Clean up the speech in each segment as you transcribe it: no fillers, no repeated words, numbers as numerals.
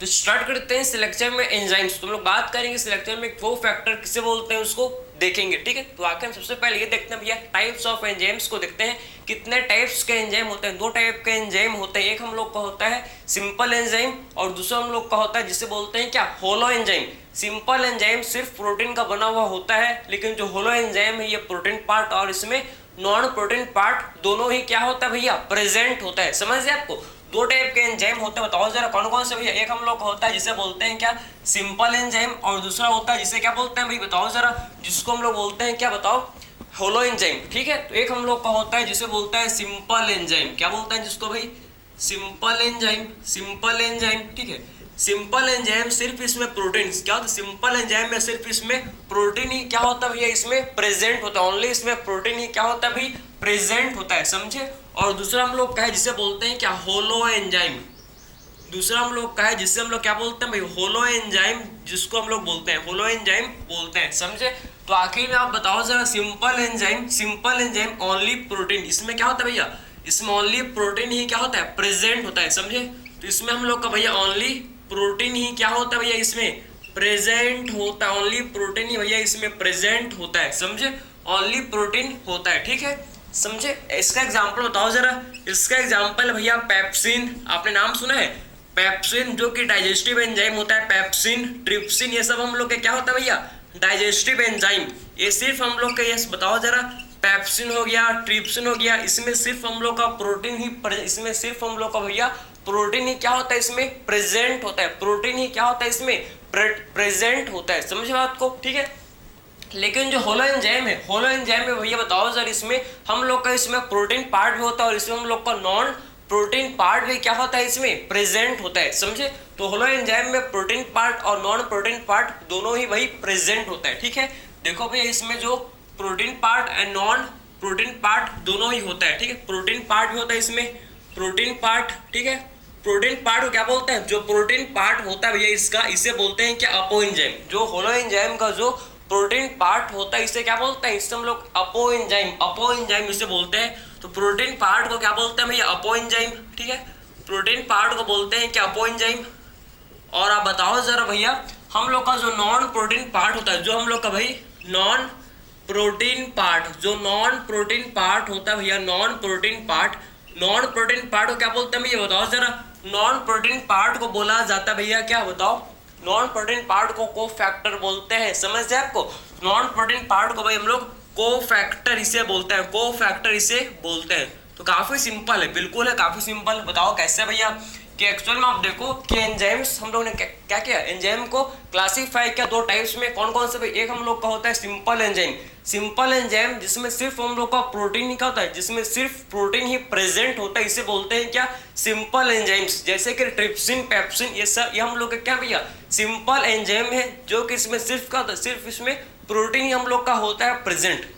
तो स्टार्ट करते हैं इस लेक्चर में एंजाइम्स। तो हम लोग बात करेंगे इस लेक्चर में वो फैक्टर किसे बोलते हैं उसको देखेंगे, ठीक है। तो आखिर हम सबसे पहले ये देखते हैं भैया टाइप्स ऑफ एंजाइम्स को देखते हैं। कितने टाइप्स के एंजाइम होते हैं? दो टाइप के एंजाइम होते हैं। एक हम लोग का होता है सिंपल एंजाइम और दूसरा हम लोग का होता है जिसे बोलते हैं क्या, होलो एंजाइम। सिंपल एंजाइम सिर्फ प्रोटीन का बना हुआ होता है, लेकिन जो होलो एंजाइम है ये प्रोटीन पार्ट और इसमें नॉन प्रोटीन पार्ट दोनों ही क्या होता है भैया, प्रेजेंट होता है। समझ गए आपको? दो टाइप के एंजाइम होते हैं, बताओ जरा कौन कौन से भैया। एक हम लोग का होता है जिसे बोलते हैं क्या, सिंपल एंजाइम, और दूसरा होता है जिसे क्या बोलते हैं भाई, बताओ जरा, जिसको हम लोग बोलते हैं क्या, बताओ, होलो एंजाइम, ठीक है। तो एक हम लोग का होता है जिसे बोलता है सिंपल एंजाइम, क्या बोलते हैं जिसको भाई, सिंपल एंजाइम, सिंपल एंजाइम, ठीक है। सिंपल एंजाइम सिर्फ इसमें प्रोटीन क्या होता है, सिंपल एंजाइम में सिर्फ इसमें प्रोटीन ही क्या होता है भैया, इसमें प्रेजेंट होता है। ओनली इसमें प्रोटीन ही क्या होता है भाई, प्रेजेंट होता है, समझे। और दूसरा हम लोग का है जिसे बोलते हैं क्या, होलो एंजाइम। दूसरा हम लोग का है जिससे हम लोग क्या बोलते हैं भाई, होलो एंजाइम, जिसको हम लोग बोलते हैं होलो एंजाइम बोलते हैं, समझे। तो आखिर में आप बताओ जरा, simple enzyme, simple enzyme only protein, इसमें क्या होता है भैया, इसमें ओनली प्रोटीन ही क्या होता है, प्रेजेंट होता है, समझे। तो इसमें हम लोग का भैया ओनली प्रोटीन ही क्या होता है भैया, इसमें प्रेजेंट होता है। ओनली प्रोटीन ही भैया इसमें प्रेजेंट होता है, समझे। ओनली प्रोटीन होता है, ठीक है, समझे। इसका एग्जांपल बताओ जरा। इसका एग्जांपल भैया पेप्सिन, आपने नाम सुना है पेप्सिन, जो कि डाइजेस्टिव एंजाइम होता है। पेप्सिन, ट्रिप्सिन, ये सब हम लोग के क्या होता है भैया, डाइजेस्टिव एंजाइम। ये सिर्फ हम लोग के, ये बताओ जरा, पेप्सिन हो गया, ट्रिप्सिन हो गया, इसमें सिर्फ हम लोग का प्रोटीन ही, इसमें सिर्फ हम लोग का भैया प्रोटीन ही क्या होता है, इसमें प्रेजेंट होता है। प्रोटीन ही क्या होता है, इसमें प्रेजेंट होता है, समझे बात को, ठीक है। लेकिन जो होलो एंजाइम है, होलो एंजाइम में भैया बताओ सर, इसमें हम लोग का इसमें प्रोटीन पार्ट भी होता है और इसमें हम लोग का नॉन प्रोटीन पार्ट भी क्या होता है, इसमें प्रेजेंट होता है, समझे। तो होलो एंजाइम में प्रोटीन पार्ट और नॉन प्रोटीन पार्ट दोनों ही भाई प्रेजेंट होता है, ठीक है। देखो भैया इसमें जो protein part and non protein part दोनों ही होता है, ठीक है। प्रोटीन पार्ट भी होता है इसमें, प्रोटीन पार्ट, ठीक है। प्रोटीन पार्ट को क्या बोलते हैं, जो प्रोटीन पार्ट होता है भैया इसका, इसे बोलते हैं क्या, अपो एंजाइम। जो होलो एंजाइम का जो प्रोटीन पार्ट होता है इसे क्या बोलते हैं, इससे हम लोग अपो एंजाइम, अपो एंजाइम इसे बोलते हैं। तो प्रोटीन पार्ट को क्या बोलते हैं भैया, अपो एंजाइम, ठीक है। प्रोटीन पार्ट को बोलते हैं क्या, अपो एंजाइम। और आप बताओ जरा भैया, हम लोग का जो नॉन प्रोटीन पार्ट होता है, जो हम लोग का भाई नॉन प्रोटीन पार्ट, जो नॉन प्रोटीन पार्ट होता है भैया, non protein part, non protein part को क्या बोलते हैं भैया, बताओ जरा। नॉन प्रोटीन पार्ट को बोला जाता है भैया क्या, बताओ। नॉन प्रोटीन पार्ट को कोफैक्टर बोलते हैं, समझते हैं आपको। नॉन प्रोटीन पार्ट को भाई हम लोग कोफैक्टर इसे बोलते हैं, कोफैक्टर इसे बोलते हैं। तो काफी सिंपल है, बिल्कुल है, काफी सिंपल। बताओ कैसे भैया, कि एक्चुअल में आप देखो कि एंजाइम्स हम लोग ने क्या किया, एंजाइम को क्लासीफाई किया दो टाइप्स में। कौन कौन से भाई, एक हम लोग का होता है सिंपल एंजाइम, सिंपल एंजाइम जिसमें सिर्फ हम लोग का प्रोटीन ही क्या होता है, जिसमें सिर्फ प्रोटीन ही प्रेजेंट होता है, इसे बोलते हैं क्या, सिंपल एंजाइम्स। जैसे कि ट्रिप्सिन, पेप्सिन, ये सब ये हम लोग का क्या भैया, सिंपल एंजाइम है, जो कि इसमें सिर्फ क्या होता है, सिर्फ इसमें प्रोटीन ही हम लोग का होता है प्रेजेंट।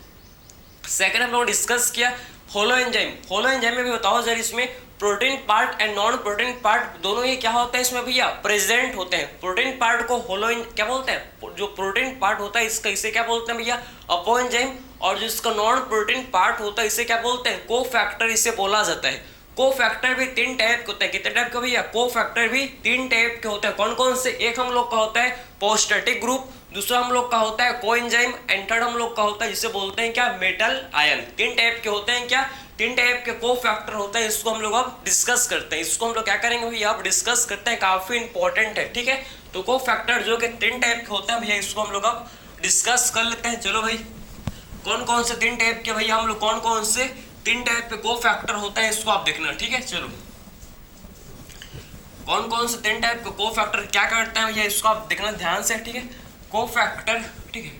सेकंड हम लोग डिस्कस किया होलो एंजाइम। होलो एंजाइम में भी बताओ जरा, इसमें protein part and non protein part दोनों ही क्या होते हैं इसमें भैया, प्रेजेंट होते हैं। प्रोटीन पार्ट को होलो क्या बोलते हैं, जो प्रोटीन पार्ट होता है इसका, इसे क्या बोलते हैं भैया, अपो एंजाइम। और जिसका नॉन प्रोटीन पार्ट होता है इसे क्या बोलते हैं, कोफैक्टर इसे बोला जाता है। कोफैक्टर भी तीन टाइप के होते हैं, कितने टाइप के भैया, कोफैक्टर भी तीन टाइप के होते हैं। कौन कौन से, एक हम लोग का होता है पोस्टैटिक ग्रुप, दूसरा हम लोग का होता है कोएंजाइम, एंड थर्ड हम लोग का होता है जिसे बोलते हैं क्या, मेटल आयन। तीन टाइप के होते हैं क्या, तीन टाइप के कोफैक्टर होते हैं। इसको हम लोग अब डिस्कस करते हैं, इसको हम लोग क्या करेंगे भैया, अब डिस्कस करते हैं, काफी इंपॉर्टेंट है, ठीक है। तो कोफैक्टर जो कि तीन टाइप के होते हैं भैया, इसको हम लोग अब डिस्कस कर लेते हैं। चलो भाई, कौन कौन से तीन टाइप के भैया, हम लोग कौन कौन से तीन टाइप के कोफैक्टर होता है इसको आप देखना, ठीक है। चलो, कौन कौन से तीन टाइप के कोफैक्टर क्या करते हैं भैया, इसको आप देखना ध्यान से, ठीक है। कोफैक्टर, ठीक है,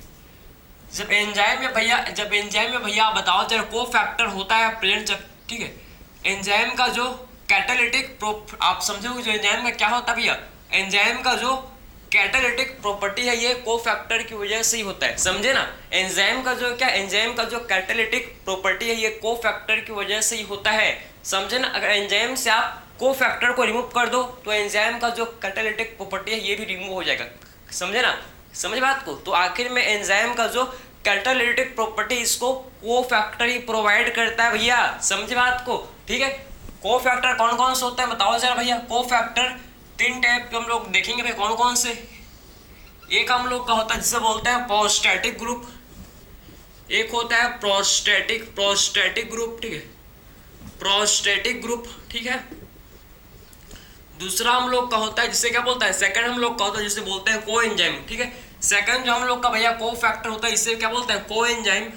जब एंजाइम में भैया आप बताओ जरा, कोफैक्टर होता है प्रेजेंट, ठीक है। एंजाइम का जो कैटालिटिक आप समझोगे, जो एंजाइम का क्या होता है भैया, एंजाइम का जो कैटालिटिक प्रॉपर्टी है ये कोफैक्टर की वजह से ही होता है, समझे ना। एंजाइम का जो क्या, एंजाइम का जो कैटालिटिक प्रॉपर्टी है ये कोफैक्टर की वजह से ही होता है, समझे ना। अगर एंजाइम से आप कोफैक्टर को रिमूव कर दो तो एंजाइम का जो कैटालिटिक प्रॉपर्टी है ये भी रिमूव हो जाएगा, समझे ना, समझ बात को। तो आखिर में एंजाइम का जो कैटालिटिक प्रॉपर्टी इसको कोफैक्टर ही प्रोवाइड करता है भैया, समझे बात को, ठीक है। कोफैक्टर कौन कौन से होता है बताओ जरा भैया। कोफैक्टर 3 टाइप के हम लोग देखेंगे भाई, कौन कौन से। एक हम लोग का होता है जिसे बोलते हैं प्रोस्टैटिक ग्रुप, एक होता है प्रोस्टैटिक ग्रुप, ठीक है, प्रोस्टैटिक ग्रुप, ठीक है। दूसरा हम लोग का होता है जिसे क्या बोलता है, सेकंड हम लोग का होता है जिसे बोलते हैं कोएंजाइम, ठीक है। सेकंड जो हम लोग का भैया को फैक्टर होता है इसे क्या बोलते हैं, कोएंजाइम,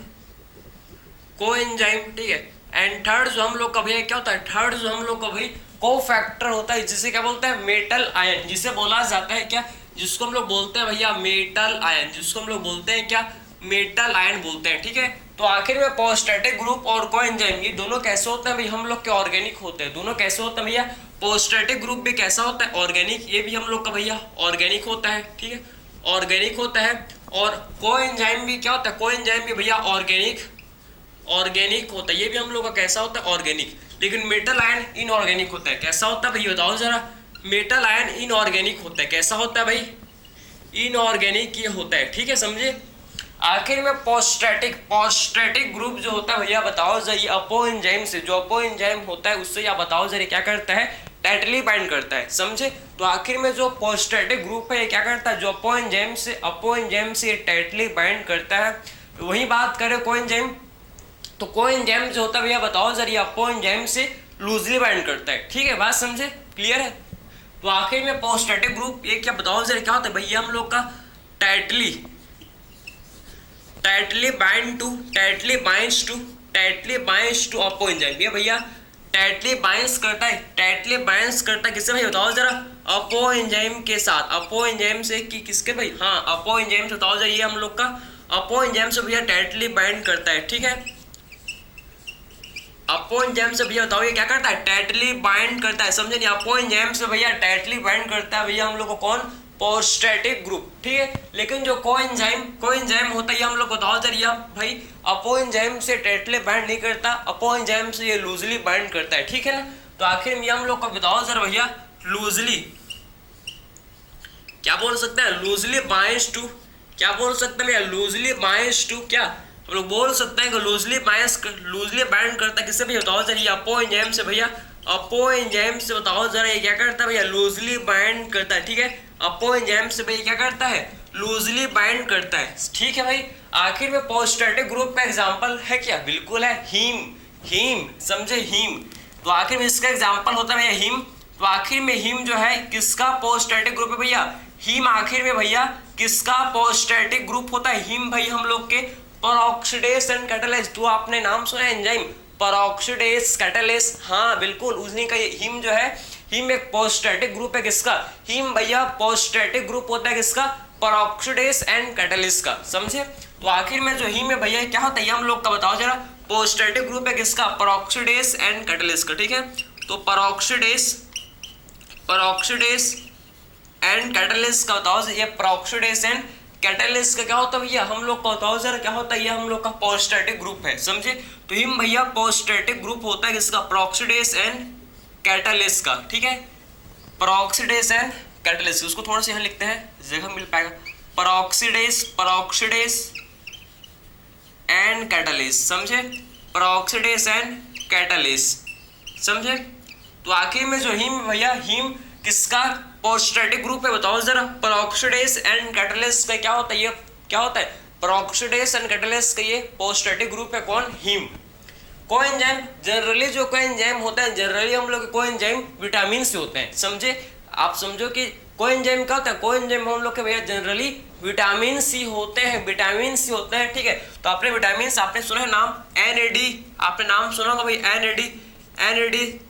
ठीक है। एंड थर्ड जो हम लोग का भैया क्या होता है, थर्ड जो हम लोग का भाई को फैक्टर होता है जिसे क्या बोलते हैं, मेटल आयन, जिसे बोला जाता है क्या, जिसको हम लोग बोलते हैं भैया मेटल आयन, जिसको हम लोग बोलते हैं क्या, मेटल आयन बोलते हैं, ठीक है। तो आखिर में प्रोस्टैटिक ग्रुप और कोएंजाइम ये दोनों कैसे होते हैं भाई, हम लोग के ऑर्गेनिक होते हैं। दोनों कैसे होते हैं भैया, प्रोस्टैटिक ग्रुप भी कैसा होता है, ऑर्गेनिक, ये भी हम लोग का भैया ऑर्गेनिक होता है, ठीक है, ऑर्गेनिक होता है। और कोएंजाइम भी क्या होता है, कोएंजाइम भी भैया ऑर्गेनिक होता है, ये भी हम लोग का कैसा होता है, ऑर्गेनिक। लेकिन मेटल आयन इनऑर्गेनिक होता है, कैसा होता है भाई बताओ जरा, मेटल आयन इनऑर्गेनिक होता है, कैसा होता है भाई, इनऑर्गेनिक ये होता है, ठीक है, समझे। आखिर में प्रोस्टैटिक ग्रुप जो होता है भैया बताओ जरा, अपो एंजाइम से, जो अपो एंजाइम होता है उससे या बताओ जरा क्या करता है, टाइटली बाइंड करता है, समझे। तो आखिर में जो प्रोस्टैटिक ग्रुप है ये क्या करता है, जो अपो एंजाइम से टाइटली बाइंड करता है। तो वही बात करें कोएंजाइम, तो कोएंजाइम जो होता है भैया बताओ जरा, अपो एंजाइम से लूजली बाइंड करता है, ठीक है, बात समझे, क्लियर है। तो आखिर में प्रोस्टैटिक ग्रुप ये क्या बताओ जरा क्या होता है भैया, हम लोग का टाइटली बाइंड्स टू अपो एंजाइम, ये भैया टाइटली बाइंड्स करता है किससे भाई बताओ जरा, अपो एंजाइम के साथ, अपो एंजाइम से कि किसके भाई, हाँ अपो एंजाइम से बताओ जरा, ये हम लोग का अपो एंजाइम से भैया टाइटली बाइंड करता है, ठीक है। अपो एंजाइम से भैया बताओ ये क्या करता है, टाइटली बाइंड करता है, समझे नहीं, अपो एंजाइम से भैया टाइटली बाइंड करता है भैया हम लोग को कौन, प्रोस्टैटिक ग्रुप, ठीक है। लेकिन जो कोएंजाइम होता है ये हम लोग बताओ जरा भाई, अपो एंजाइम से टाइटली बाइंड नहीं करता, अपो एंजाइम से ये लूजली बाइंड करता है, ठीक है ना। तो आखिर में हम लोग को बताओ जरा भैया, लूजली क्या बोल सकते हैं, लूजली बाइंड्स टू, क्या बोल सकते हैं भैया, लूजली बाइंड्स टू, क्या हम लोग बोल सकते हैं कि लूजली बाइंड करता है किससे भैया बताओ जरा, अपो एंजाइम से भैया, अपो एंजाइम से बताओ जरा ये क्या करता है भैया, लूजली बाइंड करता है, ठीक है। अपो एंजाइम से भैया क्या करता है, लूजली बाइंड करता है, ठीक है भाई। आखिर में प्रोस्टैटिक ग्रुप का एग्जांपल है क्या, बिल्कुल है, हीम, समझे, हीम। तो आखिर में इसका एग्जांपल होता है भैया हीम। तो आखिर में हीम जो है किसका प्रोस्टैटिक ग्रुप है भैया, हीम आखिर में भैया किसका प्रोस्टैटिक ग्रुप होता है, हीम भाई हम लोग के पेरोक्सिडेज एंड कैटालेस, तो आपने नाम सुना है एंजाइम पेरोक्सिडेज कैटालेस, हाँ बिल्कुल उसी का ये हीम जो है, हीम एक प्रोस्टैटिक ग्रुप है किसका, हीम भैया प्रोस्टैटिक ग्रुप होता है किसका, पेरोक्सिडेज एंड कैटालेस का, समझे। तो आखिर में जो हीम है भैया क्या होता है, हम लोग का बताओ जरा, प्रोस्टैटिक ग्रुप है किसका, पेरोक्सिडेज एंड कैटालेस का, ठीक है। तो पेरोक्सिडेज एंड कैटालेस का बताओ, ये पेरोक्सिडेज एंड कैटालिस्ट का क्या होता है भैया, हम लोग का बताओ जरा क्या होता है, ये हम लोग का प्रोस्टैटिक ग्रुप है, समझे। तो हिम भैया प्रोस्टैटिक ग्रुप होता है किसका, पेरोक्सिडेज एंड कैटालिस्ट का, ठीक है, पेरोक्सिडेज एंड कैटालिस्ट, उसको थोड़ा सा यहाँ लिखते हैं जगह मिल पाएगा, पेरोक्सिडेज एंड कैटालिस्ट, समझे, पेरोक्सिडेज एंड कैटालिस्ट, समझे। तो आखिर में जो हिम भैया, हिम किसका प्रोस्टैटिक ग्रुप है बताओ जरा, पेरोक्सिडेज एंड कैटालिस्ट का क्या होता है, ये क्या होता है, पेरोक्सिडेज एंड कैटालिस्ट का ये प्रोस्टैटिक ग्रुप है, कौन, हीम। कोएंजाइम जनरली जो कोएंजाइम होता है, जनरली हम लोग कोएंजाइम विटामिन से होते हैं, समझे। आप समझो कि कोएंजाइम क्या होता है, कोएंजाइम हम लोग के भैया जनरली विटामिन सी होते हैं, ठीक है। तो आपने विटामिन आपने सुना है नाम, NAD, आपने नाम सुना होगा भाई, NAD,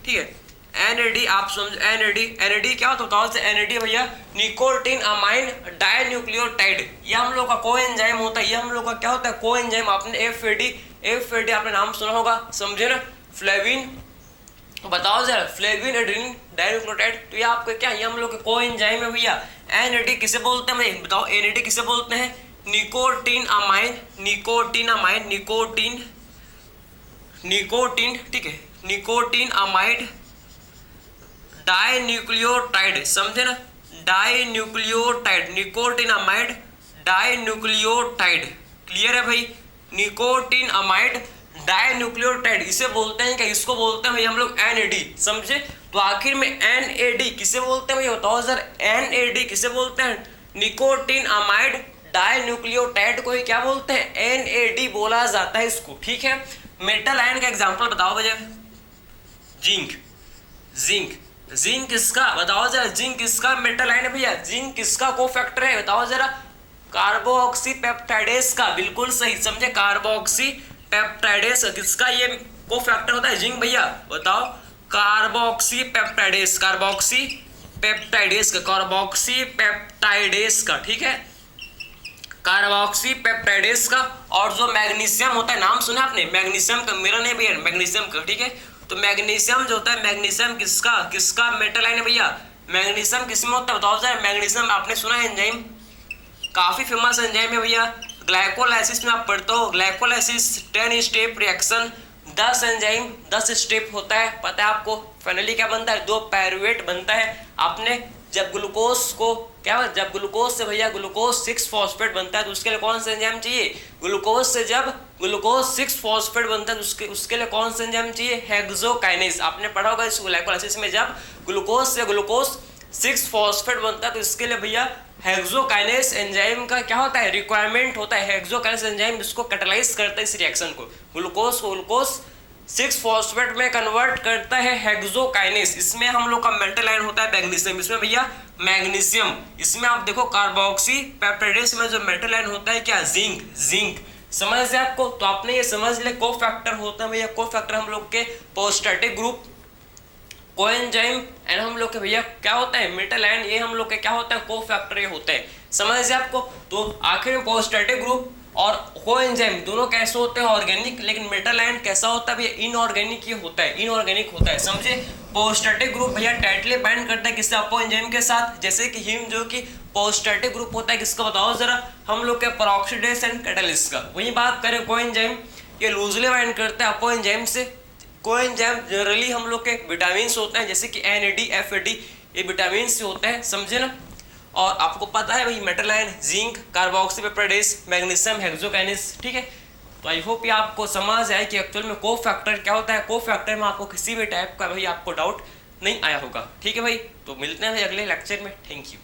ठीक है, NAD आप समझ, NAD क्या होता है, NAD भैया निकोटीन अमाइन डाइन्यूक्लियोटाइड, ये हम लोग का कोएंजाइम होता है, ये हम लोग का क्या होता है, कोएंजाइम। आपने FAD आपने नाम सुना होगा, समझे ना। फ्लेविन बताओ जरा, फ्लेविन एडेनिन डाइन्यूक्लियोटाइड, तो ये आपके क्या, ये हम लोग के कोएंजाइम है भैया। NAD किसे बोलते हैं भाई बताओ, NAD किसे बोलते हैं, निकोटीन अमाइन, ठीक है, निकोटीन अमाइड डाइन्यूक्लियोटाइड, समझे ना, dinucleotide, nicotine amide dinucleotide, clear है भाई, निकोटीन अमाइड डाइन्यूक्लियोटाइड, इसे बोलते हैं क्या, इसको बोलते हैं भाई हम लोग NAD, समझे। तो आखिर में NAD किसे बोलते हैं भैया बताओ जरा, NAD किसे बोलते हैं, निकोटीन अमाइड डाइन्यूक्लियोटाइड को ही क्या बोलते हैं, NAD बोला जाता है इसको, ठीक है। मेटल आयन का एग्जांपल बताओ भैया, जिंक, जिंक, जिंक किसका बताओ जरा, जिंक किसका मेटल आयन है भैया, जिंक किसका कोफैक्टर है बताओ जरा, कार्बोक्सी पेप्टाइडेस का, बिल्कुल सही समझे, कार्बोक्सी पेप्टाइडेस किसका ये कोफैक्टर होता है, जिंक भैया बताओ, कार्बोक्सी पेप्टाइडेस, कार्बोक्सी पेप्टाइडेस का, कार्बोक्सी पेप्टाइडेस का, ठीक है, कार्बोक्सी पेप्टाइडेस का। और जो मैग्नीशियम होता है, नाम सुना आपने मैग्नीशियम का, मेरा नहीं भैया मैग्नीशियम का, ठीक है। तो मैग्नीशियम जो होता है, मैग्नीशियम किसका किसका मेटल आयन है भैया, मैग्नीशियम किसमें होता है बताओ जरा, मैग्नीशियम आपने सुना है एंजाइम, काफी फेमस एंजाइम है भैया, ग्लाइकोलाइसिस में आप पढ़ते हो, glycolysis 10 step reaction, 10 enzyme 10 step होता है, पता है आपको। फाइनली क्या बनता है, 2 पायरुवेट बनता है। आपने जब ग्लूकोज को क्या, जब ग्लूकोज से भैया ग्लूकोज 6 फॉस्फेट बनता है तो उसके लिए कौन सा एंजाइम चाहिए, ग्लूकोज से जब ग्लूकोज 6 फॉस्फेट बनता है तो उसके लिए कौन सा एंजाइम चाहिए, हेक्सोकाइनेज। आपने पढ़ा होगा इस ग्लाइकोलाइसिस में जब ग्लूकोज से ग्लूकोज 6 फॉस्फेट बनता है तो इसके लिए भैया हेक्सोकाइनेज एंजाइम का क्या होता है, रिक्वायरमेंट होता है। हेक्सोकाइनेज एंजाइम इसको कैटलाइज करता है, इस रिएक्शन को, ग्लूकोज को ग्लूकोज 6 फॉस्फेट में कन्वर्ट करता है हेक्सोकाइनेज। इसमें हम लोग का मेटल आयन होता है मैग्नीशियम, इसमें भैया मैग्नीशियम, इसमें आप देखो कार्बोक्सी पेप्टाइडेस में जो मेटल आयन होता है क्या, जिंक, जिंक, समझ से आपको। तो आपने ये समझ ले कोफैक्टर होता है भैया, कोफैक्टर हम लोग के पोस्टैटिक ग्रुप, कोएंजाइम एंड हम लोग के भैया क्या होता है मेटल आयन, ये हम लोग के क्या होता है कोफैक्टर ये होते हैं, समझ से आपको। तो आखिर में पोस्टैटिक ग्रुप और कोएंजाइम दोनों कैसे होते हैं, ऑर्गेनिक, लेकिन मेटल आयन कैसा होता है भैया, इनऑर्गेनिक ये होता है, इनऑर्गेनिक होता है, समझे। पोस्टैटिक ग्रुप भैया टाइटली बाइंड करता है किससे, अपोएंजाइम के साथ, जैसे कि हीम जो कि पोस्टैटिक ग्रुप होता है किसका बताओ जरा, हम लोग के पेरोक्सिडेज एंड कैटलिस्ट का। वही बात करें कोएंजाइम, ये लूजली बाइंड करता है अपोएंजाइम से। कोएंजाइम जनरली हम लोग के विटामिन होते हैं, जैसे कि NAD FAD, ये विटामिन से होते हैं, समझे ना। और आपको पता है भाई metal ion, zinc, carboxy peptidase, magnesium, hexokinase, ठीक है। तो आई होप ये आपको समझ आए कि एक्चुअल में कोफैक्टर क्या होता है। कोफैक्टर में आपको किसी भी टाइप का भाई आपको डाउट नहीं आया होगा, ठीक है भाई। तो मिलते हैं भाई अगले लेक्चर में, थैंक यू।